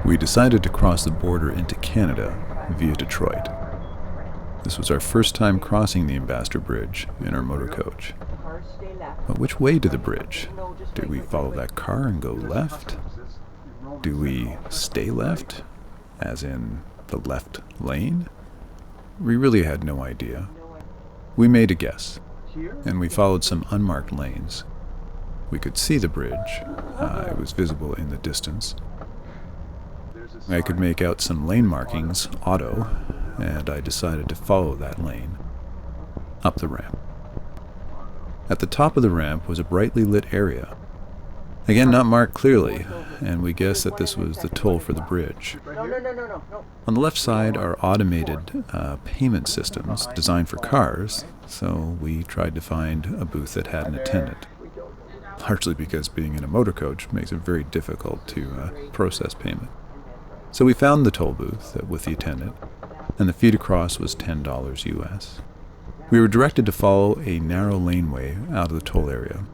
We decided to cross the border into Canada via Detroit. This was our first time crossing the Ambassador Bridge in our motorcoach. But which way to the bridge? Do we follow that car and go left? Do we stay left, as in the left lane? We really had no idea. We made a guess, and we followed some unmarked lanes. We could see the bridge. It was visible in the distance. I could make out some lane markings, auto, and I decided to follow that lane, up the ramp. At the top of the ramp was a brightly lit area. Again, not marked clearly, and we guessed that this was the toll for the bridge. On the left side are automated payment systems designed for cars, so we tried to find a booth that had an attendant. Largely because being in a motorcoach makes it very difficult to process payment. So we found the toll booth with the attendant, and the fee to cross was $10 US. We were directed to follow a narrow laneway out of the toll area.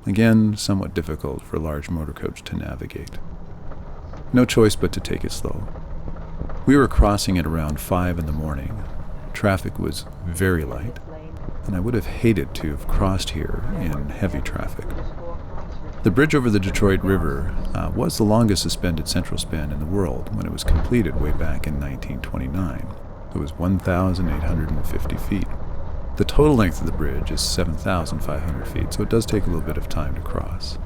Again, somewhat difficult for a large motorcoach to navigate. No choice but to take it slow. We were crossing at around 5 in the morning. Traffic was very light, and I would have hated to have crossed here in heavy traffic. The bridge over the Detroit River was the longest suspended central span in the world when it was completed way back in 1929. It was 1,850 feet. The total length of the bridge is 7,500 feet, so it does take a little bit of time to cross.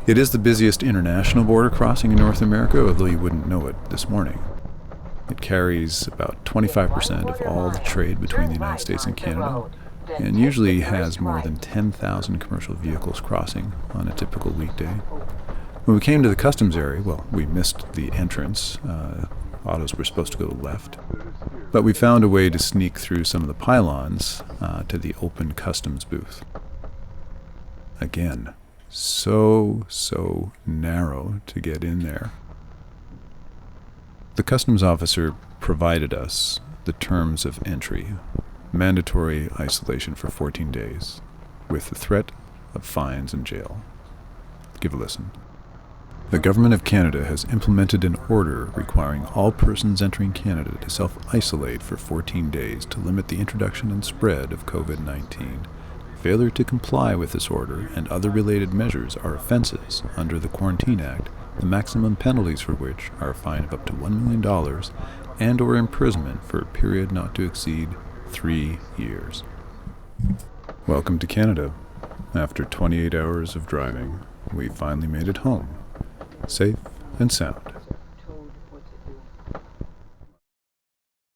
It is the busiest international border crossing in North America, although you wouldn't know it this morning. It carries about 25% of all the trade between the United States and Canada, and usually has more than 10,000 commercial vehicles crossing on a typical weekday. When we came to the customs area, well, we missed the entrance. Autos were supposed to go left. But we found a way to sneak through some of the pylons to the open customs booth. Again, so narrow to get in there. The customs officer provided us the terms of entry. Mandatory isolation for 14 days, with the threat of fines and jail. Give a listen. The Government of Canada has implemented an order requiring all persons entering Canada to self-isolate for 14 days to limit the introduction and spread of COVID-19. Failure to comply with this order and other related measures are offenses under the Quarantine Act, the maximum penalties for which are a fine of up to $1 million and/or imprisonment for a period not to exceed 3 years. Welcome to Canada. After 28 hours of driving, we finally made it home, safe and sound.